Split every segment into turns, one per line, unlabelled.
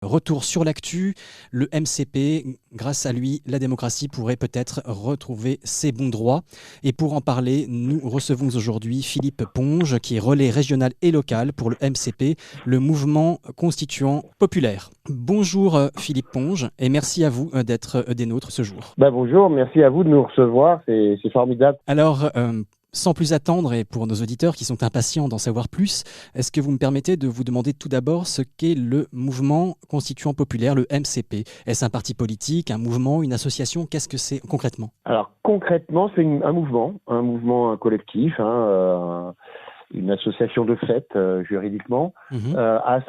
Retour sur l'actu, le MCP, grâce à lui, la démocratie pourrait peut-être retrouver ses bons droits. Et pour en parler, nous recevons aujourd'hui Philippe Ponge, qui est relais régional et local pour le MCP, le mouvement constituant populaire. Bonjour Philippe Ponge, et merci à vous d'être des nôtres ce jour.
Bonjour, merci à vous de nous recevoir, c'est formidable.
Alors, sans plus attendre, et pour nos auditeurs qui sont impatients d'en savoir plus, est-ce que vous me permettez de vous demander tout d'abord ce qu'est le mouvement constituant populaire, le MCP? Est-ce un parti politique, un mouvement, une association? Qu'est-ce que c'est concrètement? Alors
concrètement, c'est un mouvement collectif, une association de fait juridiquement,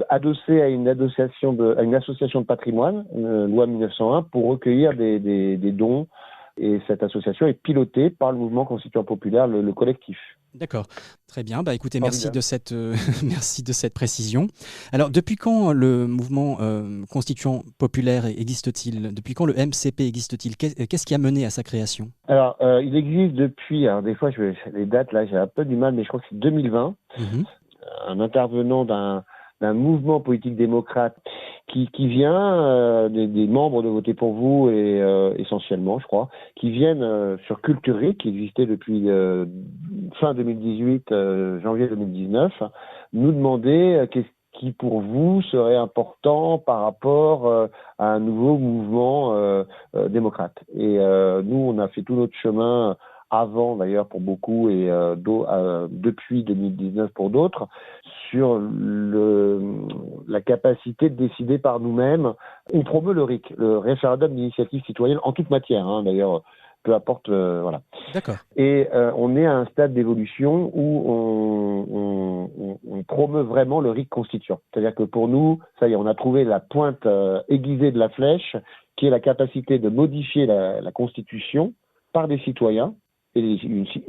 adossée à une association de patrimoine, loi 1901, pour recueillir des dons. Et cette association est pilotée par le mouvement constituant populaire, le collectif.
D'accord, très bien. Écoutez, merci de cette précision. Alors, depuis quand le mouvement constituant populaire existe-t-il? Depuis quand le MCP existe-t-il? Qu'est-ce qui a mené à sa création?
Alors, il existe depuis, des fois, les dates, là, j'ai un peu du mal, mais je crois que c'est 2020. Un intervenant d'un mouvement politique démocrate qui vient, des membres de Voter pour vous, et essentiellement, je crois, qui viennent sur Culture, qui existait depuis fin 2018, janvier 2019, nous demander qu'est-ce qui, pour vous, serait important par rapport à un nouveau mouvement démocrate. Et nous, on a fait tout notre chemin avant d'ailleurs pour beaucoup et depuis 2019 pour d'autres, sur la capacité de décider par nous-mêmes. On promeut le RIC, le référendum d'initiative citoyenne, en toute matière, d'ailleurs, peu importe, voilà.
D'accord.
Et on est à un stade d'évolution où on promeut vraiment le RIC constituant. C'est-à-dire que pour nous, ça y est, on a trouvé la pointe aiguisée de la flèche, qui est la capacité de modifier la Constitution par des citoyens. Et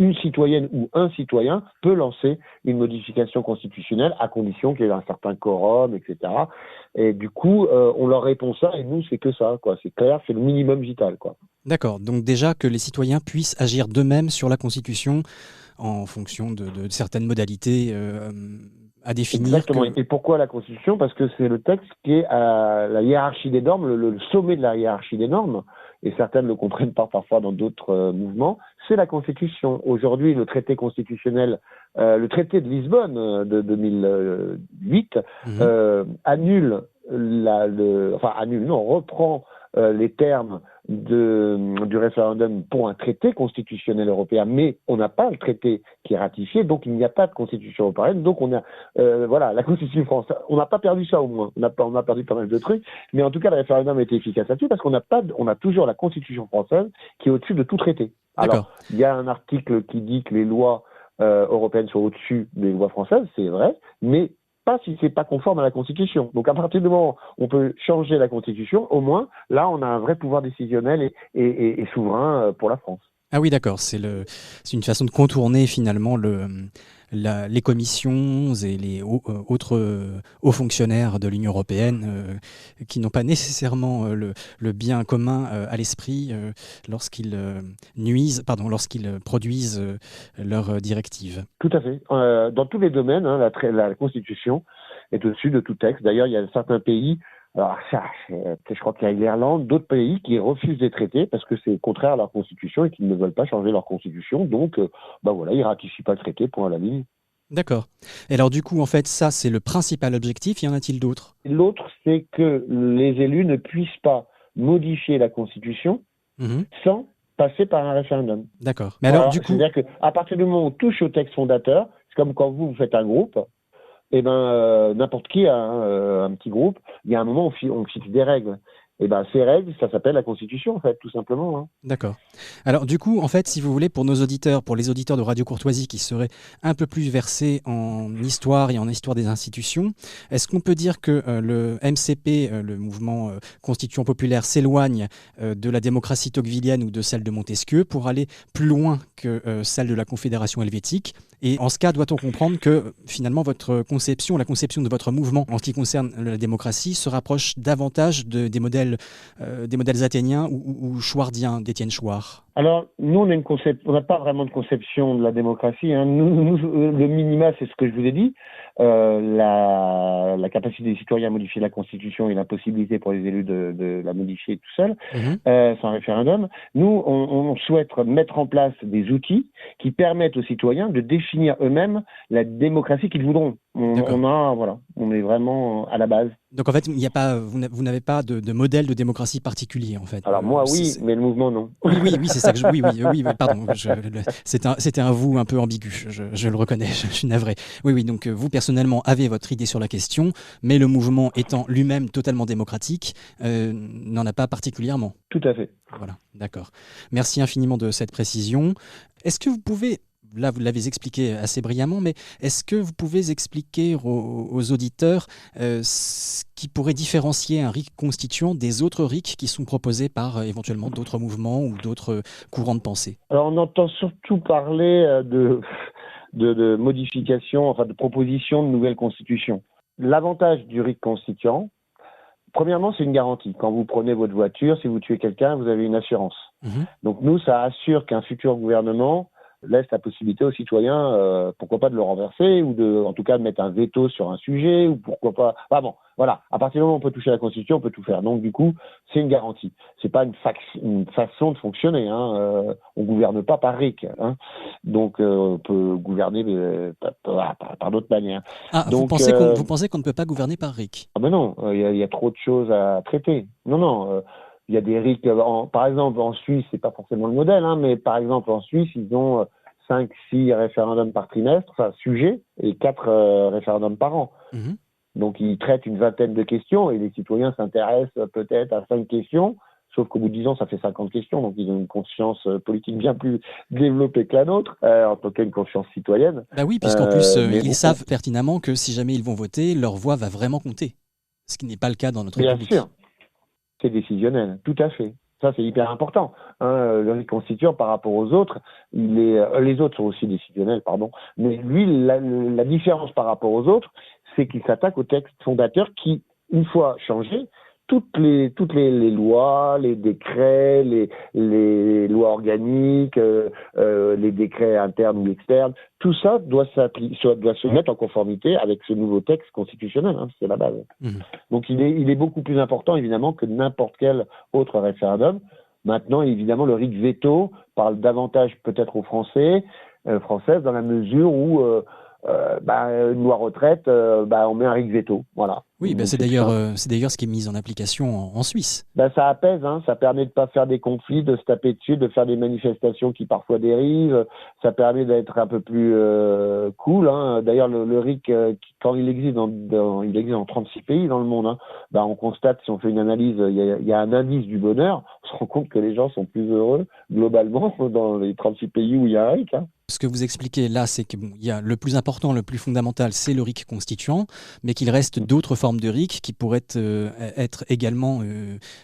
une citoyenne ou un citoyen peut lancer une modification constitutionnelle à condition qu'il y ait un certain quorum, etc. Et du coup, on leur répond ça, et nous, c'est que ça, quoi. C'est clair, c'est le minimum vital, quoi.
D'accord, donc déjà que les citoyens puissent agir d'eux-mêmes sur la Constitution en fonction de certaines modalités à définir.
Exactement. Et pourquoi la Constitution? Parce que c'est le texte qui est à la hiérarchie des normes, le sommet de la hiérarchie des normes, et certains ne le comprennent pas parfois dans d'autres mouvements, c'est la Constitution. Aujourd'hui, le traité constitutionnel, le traité de Lisbonne de 2008, reprend les termes du référendum pour un traité constitutionnel européen, mais on n'a pas le traité qui est ratifié, donc il n'y a pas de constitution européenne, donc on a la constitution française, on n'a pas perdu ça au moins, on a perdu pas mal de trucs, mais en tout cas le référendum a été efficace là-dessus parce qu'on a toujours la constitution française qui est au-dessus de tout traité. Alors, il y a un article qui dit que les lois européennes sont au-dessus des lois françaises, c'est vrai, mais pas si c'est pas conforme à la Constitution. Donc à partir du moment où on peut changer la Constitution, au moins, là, on a un vrai pouvoir décisionnel et souverain pour la France.
Ah oui, d'accord. C'est une façon de contourner finalement les commissions et les autres hauts fonctionnaires de l'Union européenne qui n'ont pas nécessairement le bien commun à l'esprit lorsqu'ils produisent leurs directives.
Tout à fait. Dans tous les domaines, la Constitution est au-dessus de tout texte. D'ailleurs, il y a certains pays, alors ça, je crois qu'il y a l'Irlande, d'autres pays qui refusent des traités parce que c'est contraire à leur constitution et qu'ils ne veulent pas changer leur constitution. Donc, ils ratifient pas le traité, point à la ligne.
D'accord. Et alors du coup, en fait, ça, c'est le principal objectif. Y en a-t-il d'autres?
L'autre, c'est que les élus ne puissent pas modifier la Constitution sans passer par un référendum.
D'accord. Mais alors, du coup,
c'est-à-dire qu'à partir du moment où on touche au texte fondateur, c'est comme quand vous faites un groupe, n'importe qui a un petit groupe, il y a un moment où on fixe des règles. Ces règles, ça s'appelle la Constitution, en fait, tout simplement.
D'accord. Alors, du coup, en fait, si vous voulez, pour les auditeurs de Radio Courtoisie qui seraient un peu plus versés en histoire et en histoire des institutions, est-ce qu'on peut dire que le MCP, le mouvement constituant populaire, s'éloigne de la démocratie tocquevillienne ou de celle de Montesquieu pour aller plus loin que celle de la Confédération helvétique? Et en ce cas, doit-on comprendre que finalement votre conception, la conception de votre mouvement en ce qui concerne la démocratie se rapproche davantage des modèles athéniens ou chouardiens d'Étienne Chouard?
Alors, nous, on n'a pas vraiment de conception de la démocratie. Hein. Le minima, c'est ce que je vous ai dit, la capacité des citoyens à modifier la Constitution et la possibilité pour les élus de la modifier tout seuls, sans référendum. Nous, on souhaite mettre en place des outils qui permettent aux citoyens de définir eux-mêmes la démocratie qu'ils voudront. On est vraiment à la base.
Donc en fait, il n'y a pas, vous n'avez pas de modèle de démocratie particulier en fait.
Alors moi oui, mais le mouvement non.
Oui, c'est ça que oui, pardon. C'était un vous un peu ambigu, je le reconnais, je suis navré. Oui, donc vous personnellement avez votre idée sur la question, mais le mouvement étant lui-même totalement démocratique, n'en a pas particulièrement.
Tout à fait.
Voilà, d'accord. Merci infiniment de cette précision. Est-ce que vous pouvez... Là, vous l'avez expliqué assez brillamment, mais est-ce que vous pouvez expliquer aux auditeurs ce qui pourrait différencier un RIC constituant des autres RIC qui sont proposés par éventuellement d'autres mouvements ou d'autres courants de pensée?
Alors, on entend surtout parler de modifications, enfin de propositions de nouvelles constitutions. L'avantage du RIC constituant, premièrement, c'est une garantie. Quand vous prenez votre voiture, si vous tuez quelqu'un, vous avez une assurance. Donc nous, ça assure qu'un futur gouvernement laisse la possibilité aux citoyens, pourquoi pas de le renverser ou en tout cas de mettre un veto sur un sujet ou pourquoi pas. Enfin bon, voilà. À partir du moment où on peut toucher à la Constitution, on peut tout faire. Donc du coup, c'est une garantie. C'est pas une façon de fonctionner. On gouverne pas par RIC. Donc on peut gouverner par d'autres manières.
Donc, vous pensez qu'on ne peut pas gouverner par RIC?
Ah ben non, il y a trop de choses à traiter. Non. Il y a des RIC, par exemple en Suisse, c'est pas forcément le modèle, mais par exemple en Suisse, ils ont 5-6 référendums par trimestre, enfin sujet, et 4 référendums par an. Donc ils traitent une vingtaine de questions et les citoyens s'intéressent peut-être à 5 questions, sauf qu'au bout de 10 ans, ça fait 50 questions, donc ils ont une conscience politique bien plus développée que la nôtre, en tout cas une conscience citoyenne.
Bah oui, puisqu'en plus, ils savent pertinemment que si jamais ils vont voter, leur voix va vraiment compter, ce qui n'est pas le cas dans notre République.
Bien sûr. C'est décisionnel, tout à fait. Ça, c'est hyper important. Le RIC constituant par rapport aux autres, les autres sont aussi décisionnels, pardon. Mais lui, la différence par rapport aux autres, c'est qu'il s'attaque au texte fondateur qui, une fois changé, toutes les lois, les décrets, les lois organiques, les décrets internes ou externes, tout ça doit se mettre en conformité avec ce nouveau texte constitutionnel. C'est la base. Donc il est beaucoup plus important évidemment que n'importe quel autre référendum. Maintenant, évidemment, le RIC veto parle davantage peut-être aux françaises dans la mesure où une loi retraite, on met un RIC veto. Voilà.
Oui, c'est d'ailleurs ce qui est mis en application en Suisse.
Ça apaise, ça permet de pas faire des conflits, de se taper dessus, de faire des manifestations qui parfois dérivent. Ça permet d'être un peu plus cool. D'ailleurs, le RIC, quand il existe il existe dans 36 pays dans le monde. On constate, si on fait une analyse, il y a un indice du bonheur. On se rend compte que les gens sont plus heureux globalement dans les 36 pays où il y a un RIC.
Ce que vous expliquez là, c'est qu'il y a le plus important, le plus fondamental, c'est le RIC constituant, mais qu'il reste d'autres formes de RIC qui pourraient être également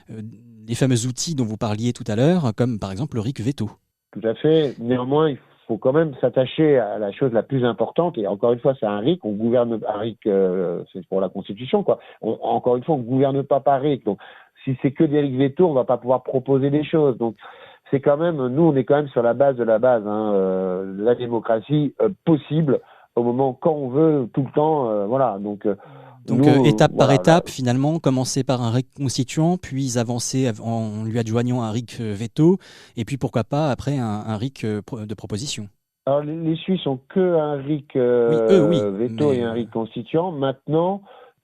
les fameux outils dont vous parliez tout à l'heure, comme par exemple le RIC veto.
Tout à fait. Néanmoins, il faut quand même s'attacher à la chose la plus importante. Et encore une fois, c'est un RIC. On gouverne un RIC, c'est pour la Constitution, quoi. Encore une fois, on ne gouverne pas par RIC. Donc, si c'est que des RIC veto, on ne va pas pouvoir proposer des choses. Donc, c'est quand même, nous, on est quand même sur la base de la base, la démocratie possible au moment quand on veut, tout le temps, voilà. Donc
étape par étape, finalement, commencer par un RIC constituant, puis avancer en lui adjoignant un RIC veto, et puis pourquoi pas après un RIC de proposition.
Alors les Suisses ont que un RIC veto et un RIC constituant. Maintenant,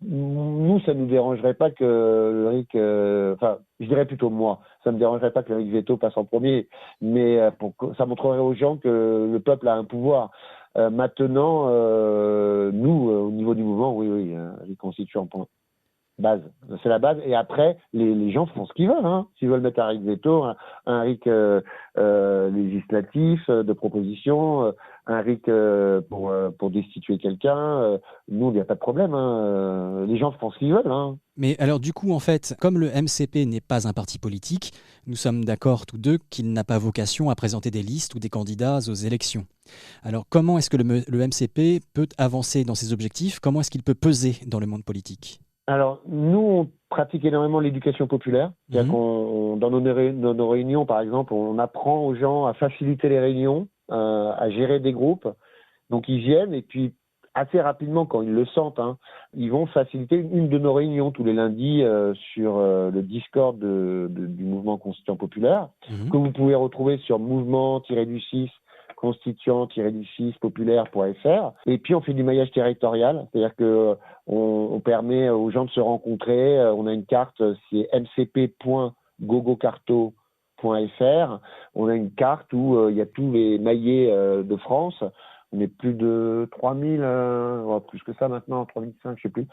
nous, ça ne nous dérangerait pas que le RIC, je dirais plutôt moi, ça ne me dérangerait pas que le RIC veto passe en premier, mais ça montrerait aux gens que le peuple a un pouvoir. Maintenant, nous, au niveau du mouvement, oui, RIC constituant, base, c'est la base. Et après, les gens font ce qu'ils veulent. S'ils veulent mettre un RIC veto, un RIC législatif de proposition, un RIC pour destituer quelqu'un, nous, il n'y a pas de problème. Les gens font ce qu'ils veulent.
Mais alors du coup, en fait, comme le MCP n'est pas un parti politique, nous sommes d'accord tous deux qu'il n'a pas vocation à présenter des listes ou des candidats aux élections. Alors comment est-ce que le MCP peut avancer dans ses objectifs? Comment est-ce qu'il peut peser dans le monde politique?
Alors, nous, on pratique énormément l'éducation populaire. C'est-à-dire dans nos réunions, par exemple, on apprend aux gens à faciliter les réunions, à gérer des groupes. Donc, ils viennent et puis, assez rapidement, quand ils le sentent, ils vont faciliter une de nos réunions tous les lundis sur le Discord du mouvement constituant populaire, que vous pouvez retrouver sur mouvement-du-6 constituant-du-6 populaire.fr. Et puis, on fait du maillage territorial, c'est-à-dire que on permet aux gens de se rencontrer. On a une carte, c'est mcp.gogocarto.fr. On a une carte où il y a tous les maillets de France. On est plus de 3000, plus que ça maintenant, 3005, je sais plus.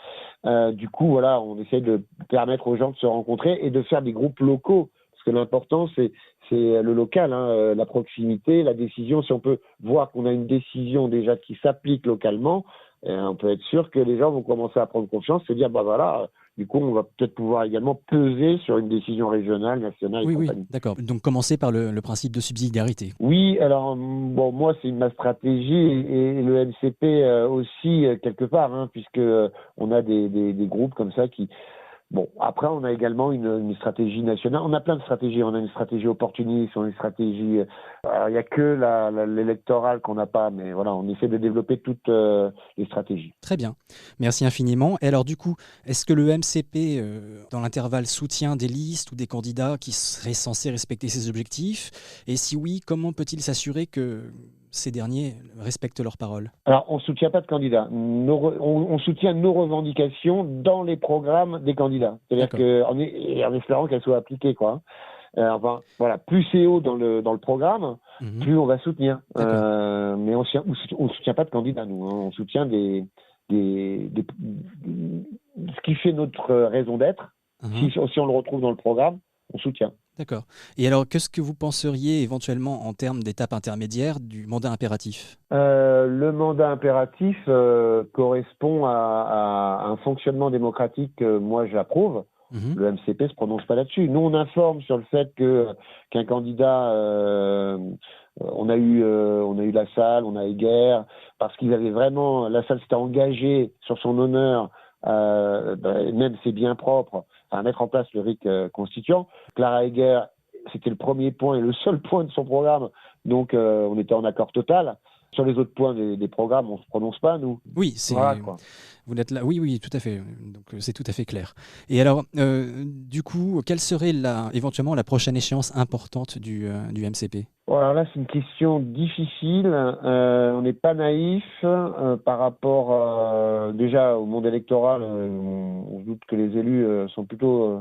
Du coup, voilà, on essaie de permettre aux gens de se rencontrer et de faire des groupes locaux. Parce que l'important, c'est le local, la proximité, la décision. Si on peut voir qu'on a une décision déjà qui s'applique localement, on peut être sûr que les gens vont commencer à prendre confiance, se dire, voilà, du coup, on va peut-être pouvoir également peser sur une décision régionale, nationale et compagnie.
Oui, d'accord. Donc, commencer par le principe de subsidiarité.
Oui, alors, moi, c'est ma stratégie et le MCP aussi, quelque part, puisque on a des groupes comme ça qui... Bon, après, on a également une stratégie nationale. On a plein de stratégies. On a une stratégie opportuniste, on a une stratégie... il n'y a que l'électoral qu'on n'a pas, mais voilà, on essaie de développer toutes les stratégies.
Très bien. Merci infiniment. Et alors, du coup, est-ce que le MCP, dans l'intervalle, soutient des listes ou des candidats qui seraient censés respecter ces objectifs? Et si oui, comment peut-il s'assurer que ces derniers respectent leurs paroles?
Alors, on ne soutient pas de candidats. On soutient nos revendications dans les programmes des candidats. C'est-à-dire en espérant qu'elles soient appliquées, quoi. Enfin, voilà, plus c'est haut dans le programme, plus on va soutenir. Mais on soutient pas de candidats, nous. On soutient ce qui fait notre raison d'être. Si on le retrouve dans le programme, on soutient.
D'accord. Et alors, qu'est-ce que vous penseriez éventuellement en termes d'étape intermédiaire du mandat impératif?
Le mandat impératif correspond à un fonctionnement démocratique que moi j'approuve. Le MCP se prononce pas là-dessus. Nous, on informe sur le fait qu'un candidat, on a eu La Salle, on a Heger, parce qu'ils avaient vraiment, La Salle s'était engagée sur son honneur, même ses biens propres, à mettre en place le RIC constituant. Clara Heger, c'était le premier point et le seul point de son programme, donc on était en accord total. Sur les autres points des programmes, on ne se prononce pas, nous.
Oui, vous n'êtes là. Oui, tout à fait. Donc c'est tout à fait clair. Et alors, du coup, quelle serait éventuellement la prochaine échéance importante du MCP?
Alors là, c'est une question difficile. On n'est pas naïf par rapport déjà au monde électoral. On se doute que les élus sont plutôt...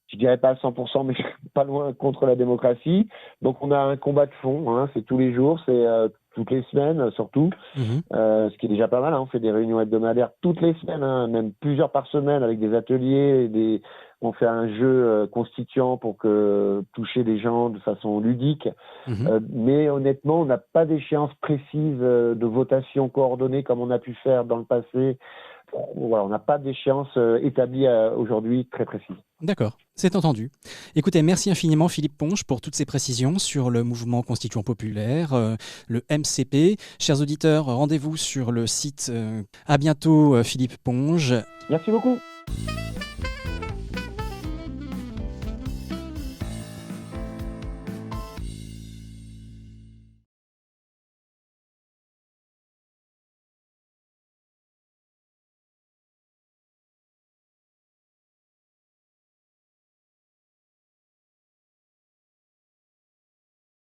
je dirais pas à 100%, mais pas loin contre la démocratie. Donc on a un combat de fond, c'est tous les jours, c'est toutes les semaines surtout, ce qui est déjà pas mal. On fait des réunions hebdomadaires toutes les semaines, même plusieurs par semaine avec des ateliers, on fait un jeu constituant pour toucher les gens de façon ludique. Mais honnêtement, on n'a pas d'échéance précise de votation coordonnée comme on a pu faire dans le passé. Voilà, on n'a pas d'échéance établie aujourd'hui très précise.
D'accord, c'est entendu. Écoutez, merci infiniment Philippe Ponge pour toutes ces précisions sur le mouvement constituant populaire, le MCP. Chers auditeurs, rendez-vous sur le site. À bientôt Philippe Ponge.
Merci beaucoup.